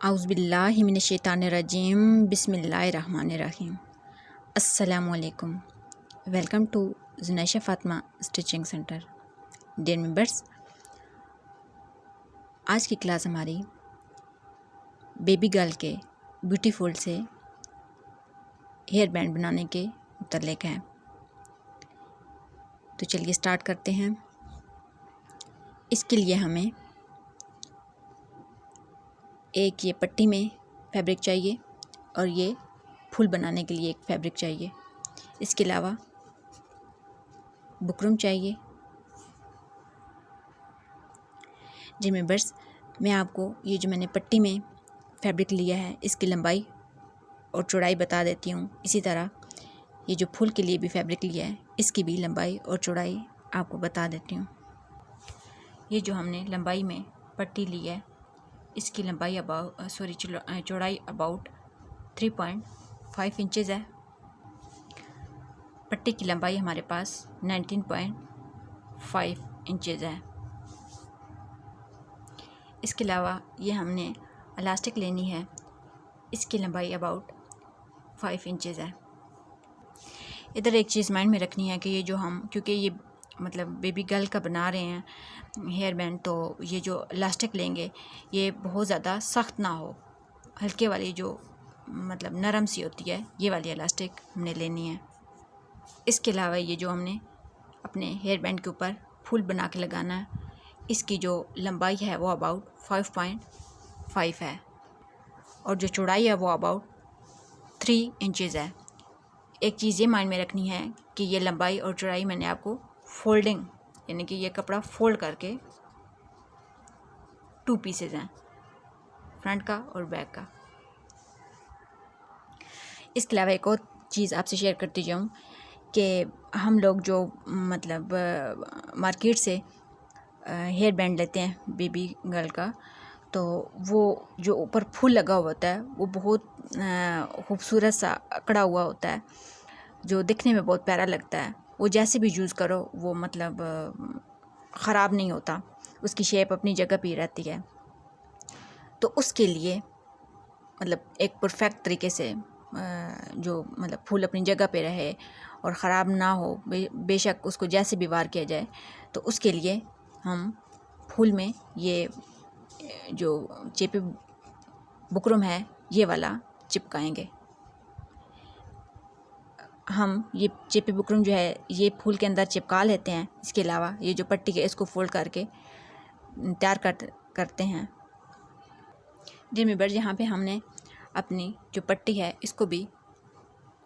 औज़ुबिल्लाहि मिनश्शैतानिर्रजीम बिस्मिल्लाहिर्रहमानिर्रहीम। अस्सलामुअलैकुम। Welcome to Junaisha Fatima stitching centre. Dear members, आज की क्लास हमारी बेबी गर्ल के ब्यूटीफुल से हेयर बैंड बनाने के मुतल्लिक़ है। तो चलिए स्टार्ट करते हैं। इसके लिए हमें एक ये पट्टी में फैब्रिक चाहिए और ये फूल बनाने के लिए एक फैब्रिक चाहिए। इसके अलावा बुकरम चाहिए। जी मेंबर्स, मैं आपको ये जो मैंने पट्टी में फैब्रिक लिया है इसकी लंबाई और चौड़ाई बता देती हूँ। इसी तरह ये जो फूल के लिए भी फैब्रिक लिया है इसकी भी लंबाई और चौड़ाई आपको बता देती हूँ। ये जो हमने लंबाई में पट्टी ली है इसकी लंबाई चौड़ाई अबाउट 3.5 इंचज़ है। पट्टी की लंबाई हमारे पास 19.5 इंचज़ है। इसके अलावा ये हमने इलास्टिक लेनी है, इसकी लंबाई अबाउट 5 इंचज़ है। इधर एक चीज़ माइंड में रखनी है कि ये जो हम, क्योंकि ये मतलब बेबी गर्ल का बना रहे हैं हेयर बैंड, तो ये जो इलास्टिक लेंगे ये बहुत ज़्यादा सख्त ना हो, हल्के वाली जो मतलब नरम सी होती है ये वाली इलास्टिक हमने लेनी है। इसके अलावा ये जो हमने अपने हेयर बैंड के ऊपर फूल बना के लगाना है इसकी जो लंबाई है वो अबाउट 5.5 है और जो चौड़ाई है वो अबाउट 3 इंचज़ है। एक चीज़ ये माइंड में रखनी है कि ये लंबाई और चौड़ाई मैंने आपको फोल्डिंग, यानी कि ये कपड़ा फोल्ड करके 2 पीसेज हैं, फ्रंट का और बैक का। इसके अलावा एक और चीज़ आपसे शेयर करती जाऊँ कि हम लोग जो मतलब मार्केट से हेयर बैंड लेते हैं बेबी गर्ल का, तो वो जो ऊपर फूल लगा हुआ होता है वो बहुत खूबसूरत सा अकड़ा हुआ होता है, जो दिखने में बहुत प्यारा लगता है। वो जैसे भी यूज़ करो वो मतलब ख़राब नहीं होता, उसकी शेप अपनी जगह पे रहती है। तो उसके लिए मतलब एक परफेक्ट तरीके से जो मतलब फूल अपनी जगह पे रहे और ख़राब ना हो, बेशक उसको जैसे भी वार किया जाए, तो उसके लिए हम फूल में ये जो चेपी बुकरम है ये वाला चिपकाएंगे। हम ये चेपी बुकरम जो है ये फूल के अंदर चिपका लेते हैं। इसके अलावा ये जो पट्टी है इसको फोल्ड करके तैयार करते हैं। जी मेंबर, यहाँ पे हमने अपनी जो पट्टी है इसको भी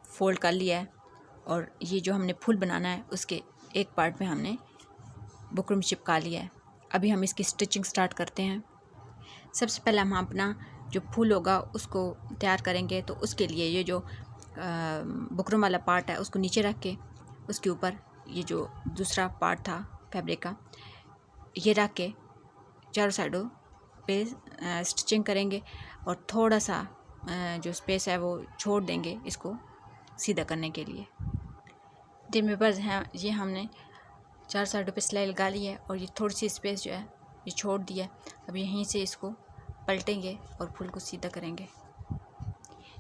फोल्ड कर लिया है और ये जो हमने फूल बनाना है उसके एक पार्ट में हमने बुकरम चिपका लिया है। अभी हम इसकी स्टिचिंग स्टार्ट करते हैं। सबसे पहले हम अपना जो फूल होगा उसको तैयार करेंगे। तो उसके लिए ये जो बुकरम वाला पार्ट है उसको नीचे रख के उसके ऊपर ये जो दूसरा पार्ट था फैब्रिक का ये रख के चारों साइडों पे स्टिचिंग करेंगे और थोड़ा सा जो स्पेस है वो छोड़ देंगे इसको सीधा करने के लिए। दिन में बस है ये हमने 4 साइडों पे सिलाई लगा ली है और ये थोड़ी सी स्पेस जो है ये छोड़ दिया है। अब यहीं से इसको पलटेंगे और फूल को सीधा करेंगे।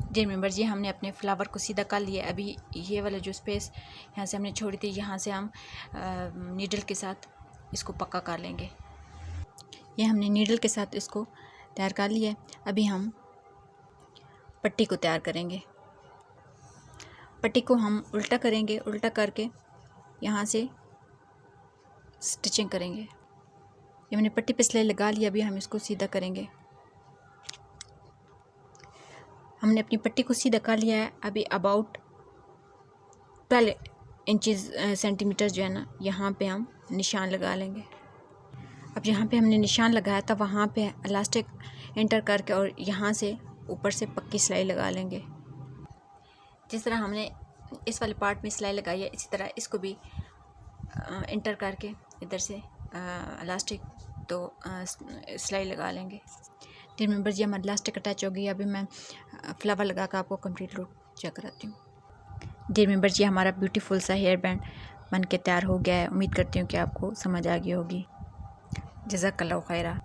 डियर मेंबर्स, ये हमने अपने फ्लावर को सीधा कर लिया। अभी ये वाला जो स्पेस यहाँ से हमने छोड़ी थी यहाँ से हम नीडल के साथ इसको पक्का कर लेंगे। ये हमने नीडल के साथ इसको तैयार कर लिया है। अभी हम पट्टी को तैयार करेंगे। पट्टी को हम उल्टा करेंगे, उल्टा करके यहाँ से स्टिचिंग करेंगे। ये हमने पट्टी पे सिलाई लगा लिया, अभी हम इसको सीधा करेंगे। हमने अपनी पट्टी को सीधा कर लिया है। अभी अबाउट 12 इंचज़ सेंटीमीटर जो है ना यहाँ पे हम निशान लगा लेंगे। अब यहाँ पे हमने निशान लगाया था वहाँ पे इलास्टिक एंटर करके और यहाँ से ऊपर से पक्की सिलाई लगा लेंगे। जिस तरह हमने इस वाले पार्ट में सिलाई लगाई है इसी तरह इसको भी एंटर करके इधर से इलास्टिक तो सिलाई लगा लेंगे। डियर मेंबर्स, ये हमारी इलास्टिक अटैच हो गई। अभी मैं फ्लावर लगा कर आपको कंप्लीट लुक चेक कराती हूँ। डियर मेंबर्स, ये हमारा ब्यूटीफुल सा हेयर बैंड बन के तैयार हो गया है। उम्मीद करती हूँ कि आपको समझ आ गई होगी। जज़ाकल्लाहु खैरा।